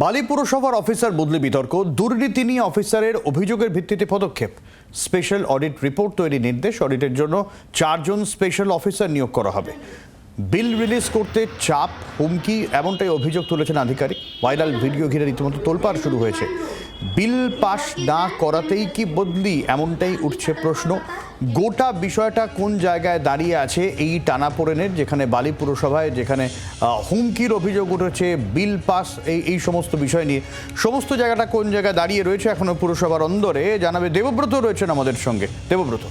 বালি পুরসভার অফিসার বদলি বিতর্ক, দুর্নীতি নিয়ে অফিসারের অভিযোগের ভিত্তিতে পদক্ষেপ, স্পেশাল অডিট রিপোর্ট তৈরি নির্দেশ, অডিটের জন্য 4 জন স্পেশাল অফিসার নিয়োগ করা হবে। বিল রিলিজ করতে চাপ, হুমকি, এমনটাই অভিযোগ তুলেছেন আধিকারিক। ভাইরাল ভিডিও ঘিরে রীতিমতো তোলপাড় শুরু হয়েছে। বিল পাশ না করাতেই কি বদলি, এমনটাই উঠছে প্রশ্ন। গোটা বিষয়টা কোন জায়গায় দাঁড়িয়ে আছে এই টানাপোড়েনের, যেখানে বালি পুরসভায় যেখানে হুমকির অভিযোগ উঠেছে, বিল পাস, এই সমস্ত বিষয় নিয়ে সমস্ত জায়গাটা কোন জায়গায় দাঁড়িয়ে রয়েছে এখনো পুরসভার অন্দরে, জানাবে দেবব্রত রয়েছেন আমাদের সঙ্গে। দেবব্রত,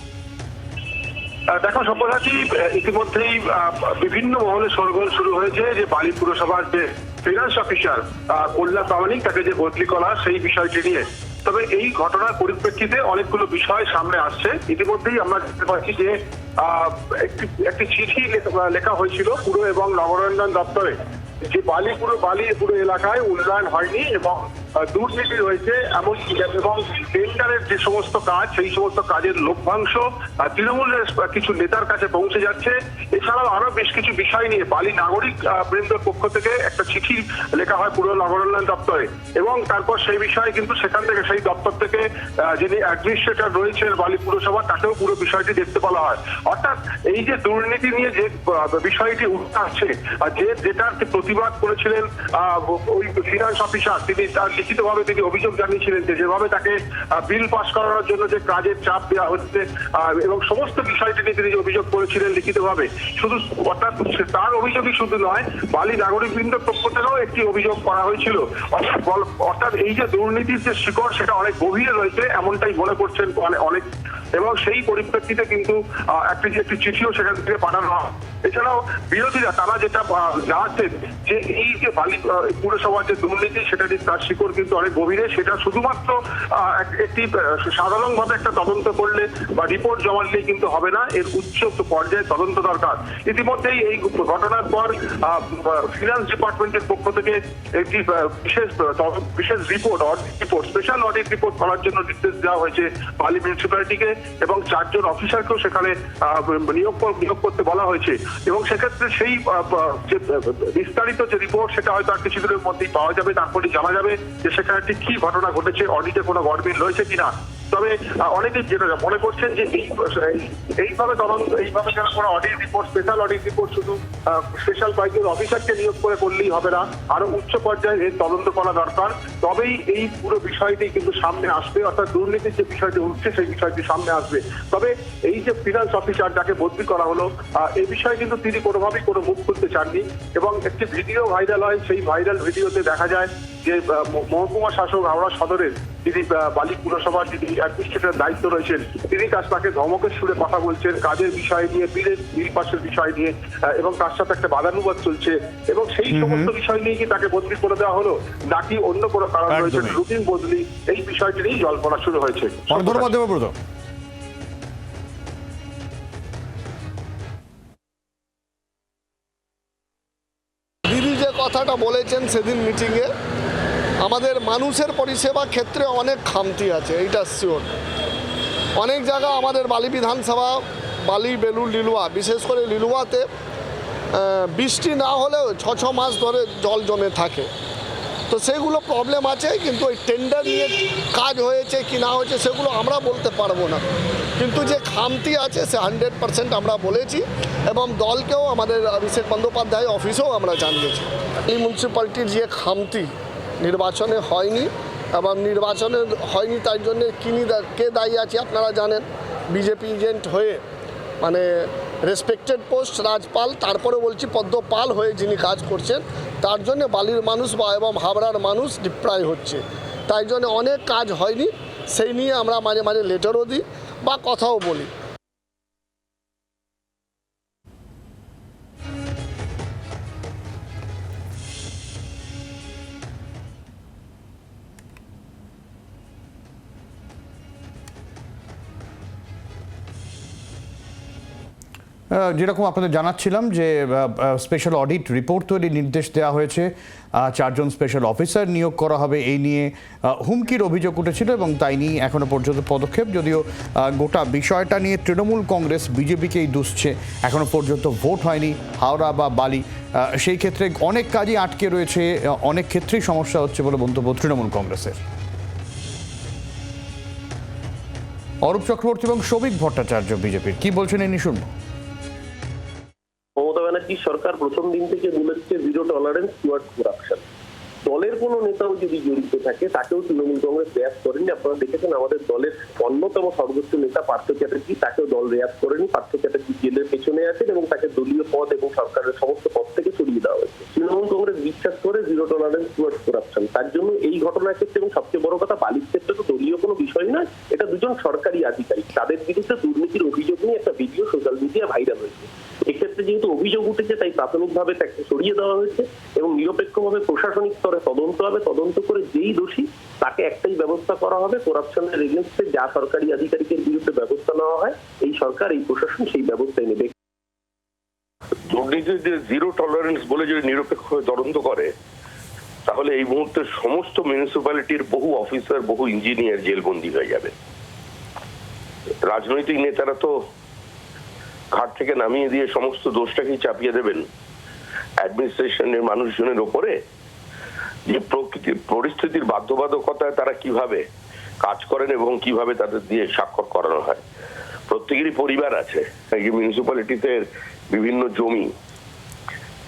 দেখো সব্যসাচী, ইতিমধ্যেই বিভিন্ন মহলে সরগোল শুরু হয়েছে যে বালি পুরসভার যে ফিনান্স অফিসার কল্যাণ প্রামাণিক, তাকে যে বদলি করা সেই বিষয়টি নিয়ে। তবে এই ঘটনার পরিপ্রেক্ষিতে অনেকগুলো বিষয় সামনে আসছে। ইতিমধ্যেই আমরা দেখতে পাচ্ছি যে একটি চিঠি লেখা হয়েছিল পুর এবং নগরায়ণ দপ্তরে যে বালি পুরো এলাকায় উন্নয়ন হয়নি এবং দুর্নীতি রয়েছে এমন, এবং টেন্ডারের যে সমস্ত কাজ সেই সমস্ত কাজের লভ্যাংশ তৃণমূলের কিছু নেতার কাছে পৌঁছে যাচ্ছে। এছাড়াও আরো বেশ কিছু বিষয় নিয়ে বালি নাগরিক বৃন্দের পক্ষ থেকে একটা চিঠি লেখা হয় পুর নগরায়ণ দপ্তরে, এবং তারপর সেই বিষয়ে কিন্তু সেখান থেকে সেই দপ্তর থেকে যিনি অ্যাডমিনিস্ট্রেটর রয়েছেন বালি পুরসভা, তাকেও পুরো বিষয়টি দেখতে বলা হয়। অর্থাৎ এই যে দুর্নীতি নিয়ে যে বিষয়টি উঠে আসছে, যেটার প্রতিবাদ করেছিলেন ওই ফিনান্স অফিসার, তিনি তার লিখিতভাবে তিনি অভিযোগ জানিয়েছিলেন যে যেভাবে তাকে বিল পাস করানোর জন্য যে কাজের চাপ দেওয়া হচ্ছে এবং সমস্ত বিষয়টি নিয়ে তিনি অভিযোগ করেছিলেন লিখিতভাবে। শুধু অর্থাৎ তার অভিযোগই শুধু নয়, বালি নাগরিকবৃন্দের পক্ষ থেকেও একটি অভিযোগ করা হয়েছিল। অর্থাৎ এই যে দুর্নীতির যে শিকড় সেটা অনেক গভীরে রয়েছে এমনটাই মনে করছেন অনেক, এবং সেই পরিপ্রেক্ষিতে কিন্তু একটি চিঠিও সেখান থেকে পাঠানো হয়। এছাড়াও বিরোধীরা তারা যেটা জানাচ্ছেন যে এই যে বালি পুরসভার যে দুর্নীতি সেটা তার শিকড় কিন্তু অনেক গভীরে, সেটা শুধুমাত্র একটি সাধারণভাবে একটা তদন্ত করলে বা রিপোর্ট জমা দিলেই কিন্তু হবে না, এর উচ্চ পর্যায়ে তদন্ত দরকার। ইতিমধ্যেই এই ঘটনার পর ফিনান্স ডিপার্টমেন্টের পক্ষ থেকে একটি বিশেষ রিপোর্ট স্পেশাল অডিট রিপোর্ট করার জন্য নির্দেশ দেওয়া হয়েছে বালি মিউনিসিপ্যালিটিকে, এবং 4 জন অফিসারকেও সেখানে নিয়োগ করতে বলা হয়েছে। এবং সেক্ষেত্রে সেই যে বিস্তারিত যে রিপোর্ট সেটা হয়তো আর কিছুদিনের মধ্যেই পাওয়া যাবে, তারপরে জানা যাবে যে সেখানে ঠিক কি ঘটনা ঘটেছে, অডিটে কোনো গড়মিল রয়েছে কিনা। তবে অনেকে যেটা মনে করছেন যে এইভাবে যারা কোনো audit report, special audit report শুধু স্পেশাল কয়েকজন অফিসারকে নিয়োগ করলেই হবে না, আরো উচ্চ পর্যায়ে এর তদন্ত করা দরকার। তবেই এই পুরো বিষয়টি কিন্তু সামনে আসবে, অর্থাৎ দুর্নীতির যে বিষয়টি উঠছে সেই বিষয়টি সামনে আসবে। তবে এই যে ফিনান্স অফিসার যাকে বদলি করা হলো, এই বিষয়ে কিন্তু তিনি কোনোভাবেই কোনো মুখ খুলতে চাননি, এবং একটি ভিডিও ভাইরাল হয়। সেই ভাইরাল ভিডিওতে দেখা যায় যে মহকুমা শাসক হাওড়া সদরের যিনি বালি পুরসভার যিনি অ্যাডমিনিস্ট্রেটর দায়িত্ব রয়েছেন, তিনি তাকে ধমকের সুরে কথা বলছেন কাজের বিষয় নিয়ে, বিল পাসের বিষয় নিয়ে, এবং তার সাথে একটা বাদানুবাদ চলছে। এবং সেই সমস্ত বিষয় নিয়ে কি তাকে বদলি করে দেওয়া হলো, নাকি অন্য কোনো কারণ রয়েছে, রুটিন বদলি, এই বিষয়টি নিয়েই জল্পনা শুরু হয়েছে। ধন্যবাদ দেবব্রত। দিদি যে কথাটা বলেছেন সেদিন মিটিংয়ে, আমাদের মানুষের পরিষেবা ক্ষেত্রে অনেক খামতি আছে, এইটা শিওর। অনেক জায়গা আমাদের বালি বিধানসভা, বালি, বেলুর, লিলুয়া, বিশেষ করে লিলুয়াতে বৃষ্টি না হলেও 6 মাস ধরে জল জমে থাকে। তো সেগুলো প্রবলেম আছে, কিন্তু ওই টেন্ডার নিয়ে কাজ হয়েছে কি না হয়েছে সেগুলো আমরা বলতে পারবো না, কিন্তু যে খামতি আছে সে 100% আমরা বলেছি, এবং দলকেও, আমাদের অভিষেক বন্দ্যোপাধ্যায় অফিসেও আমরা জানিয়েছি। এই মিউনিসিপ্যালিটির যে খামতি নির্বাচনে হয়নি, এবং নির্বাচনে হয়নি তার জন্য কে দায়ী আছে আপনারা জানেন। বিজেপি এজেন্ট হয়ে, মানে রেসপেক্টেড পোস্ট রাজপাল, তারপরে বলছি পদ্মপাল হয়ে যিনি কাজ করছেন, তার জন্য বালির মানুষ এবং হাবড়ার মানুষ ডিপ্রায় হচ্ছে। তাই জন্য অনেক কাজ হয়নি, সেই নিয়ে আমরা মাঝে মাঝে লেটারও দিই বা কথাও বলি। যেরকম আপনাদের জানাচ্ছিলাম যে স্পেশাল অডিট রিপোর্ট তৈরির নির্দেশ দেওয়া হয়েছে, 4 জন স্পেশাল অফিসার নিয়োগ করা হবে, এই নিয়ে হুমকির অভিযোগ উঠেছিল এবং তাই নিয়ে এখনও পর্যন্ত পদক্ষেপ, যদিও গোটা বিষয়টা নিয়ে তৃণমূল কংগ্রেস বিজেপিকেই দুষছে। এখনও পর্যন্ত ভোট হয়নি হাওড়া বা বালি, সেই ক্ষেত্রে অনেক কাজই আটকে রয়েছে, অনেক ক্ষেত্রেই সমস্যা হচ্ছে বলে মন্তব্য তৃণমূল কংগ্রেসের। অরূপ চক্রবর্তী এবং সৌভিক ভট্টাচার্য বিজেপির কি বলছেন এই নিয়ে শুনবো। মমতা ব্যানার্জি সরকার প্রথম দিন থেকে বলেছে জিরো টলারেন্স টুয়ার্ড করাপশন। দলের কোনো নেতাও যদি জড়িত থাকে তাকেও তৃণমূল কংগ্রেস রেয়াত করেনি। আপনারা দেখেছেন আমাদের দলের অন্যতম সর্বোচ্চ নেতা পার্থ চ্যাটার্জি, তাকেও দল রেয়াত করেনি। পার্থ চ্যাটার্জি জেলের পেছনে আছেন এবং তাকে দলীয় পদ এবং সরকারের সমস্ত পদ থেকে সরিয়ে দেওয়া হয়েছে। তৃণমূল কংগ্রেস বিশ্বাস করে জিরো টলারেন্স টুয়ার্ড করাপশন। তার জন্য এই ঘটনার ক্ষেত্রে এবং সবচেয়ে বড় কথা বালির ক্ষেত্রে তো দলীয় কোনো বিষয় নয়, এটা দুজন সরকারি আধিকারিক, তাদের বিরুদ্ধে দুর্নীতির অভিযোগ নিয়ে একটা ভিডিও সোশ্যাল মিডিয়া ভাইরাল হয়েছে। এক্ষেত্রে যেহেতু অভিযোগ উঠেছে তাই প্রাথমিকভাবে তাকে সরিয়ে দেওয়া হয়েছে এবং নিরপেক্ষভাবে প্রশাসনিক স্তরে তদন্ত হবে। তদন্ত করে যেই দোষী তাকে একটাই ব্যবস্থা করা হবে, করাপশনের এগেইনস্টে যা সরকারি আধিকারিকের বিরুদ্ধে ব্যবস্থা নেওয়া হয় এই সরকার এই প্রশাসন সেই ব্যবস্থাই নেবে। দুর্নীতির যে জিরো টলারেন্স বলে যদি নিরপেক্ষ তদন্ত করে তাহলে এই মুহূর্তে সমস্ত মিউনিসিপ্যালিটির বহু অফিসার বহু ইঞ্জিনিয়ার জেলবন্দি হয়ে যাবে। রাজনৈতিক নেতারা তো ঘাট থেকে নামিয়ে দিয়ে সমস্ত দোষটাকেই চাপিয়ে দেবেন অ্যাডমিনিস্ট্রেশনের মানুষজনের ওপরে। যে পরিস্থিতির বাধ্যবাধকতায় তারা কিভাবে কাজ করেন এবং কিভাবে তাদের দিয়ে স্বাক্ষর করানো হয়। প্রত্যেকেরই পরিবার আছে। এই যে মিউনিসিপ্যালিটিতে বিভিন্ন জমি,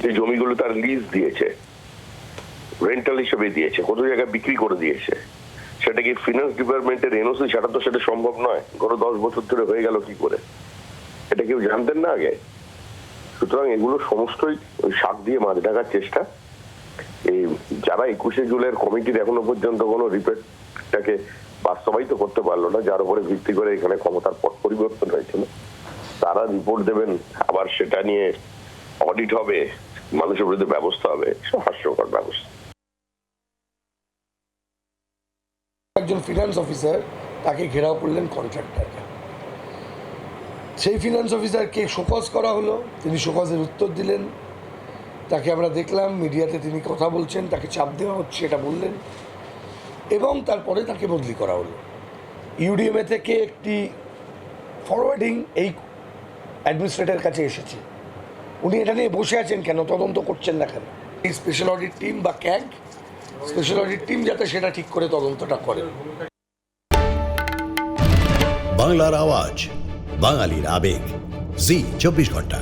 যে জমিগুলো তার লিজ দিয়েছে, রেন্টাল হিসেবে দিয়েছে, কত জায়গায় বিক্রি করে দিয়েছে, সেটা কি ফিনান্স ডিপার্টমেন্টের এনওসি ছাড়া তো সেটা সম্ভব নয়। গত 10 বছর ধরে হয়ে গেল কি করে, এটা কেউ জানতেন না আগে। সুতরাং এগুলো সমস্তই ওই শাক দিয়ে মাছ ঢাকার চেষ্টা। এই যারা 21শে জুলাইয়ের কমিটির এখনো পর্যন্ত কোনো রিপোর্টটাকে বাস্তবায়িত করতে পারলো না, যার উপরে ভিত্তি করে এখানে ক্ষমতার পট পরিবর্তন হয়েছিল, তারা রিপোর্ট দেবেন, আবার সেটা নিয়ে অডিট হবে, মানুষের বিরুদ্ধে ব্যবস্থা হবে, সব হাস্যকর ব্যবস্থা। একজন ফিনান্স অফিসার তাকে ঘেরাও করলেন কন্ট্রাক্টররা, সেই ফিনান্স অফিসারকে শোকজ করা হলো, তিনি শোকজের উত্তর দিলেন, তাকে আমরা দেখলাম মিডিয়াতে তিনি কথা বলছেন, তাকে চাপ দেওয়া হচ্ছে এটা বললেন এবং তারপরে তাকে বদলি করা হলো। ইউডিএমএ থেকে একটি ফরওয়ার্ডিং এই অ্যাডমিনিস্ট্রেটরের কাছে এসেছে, উনি এটা নিয়ে বসে আছেন কেন, তদন্ত করছেন না কেন? এই স্পেশাল অডিট টিম বা ক্যাগ স্পেশাল অডিট টিম যাতে সেটা ঠিক করে তদন্তটা করে। বাংলার আওয়াজ, বাঙালির আবেগ, জি 24 ঘন্টা।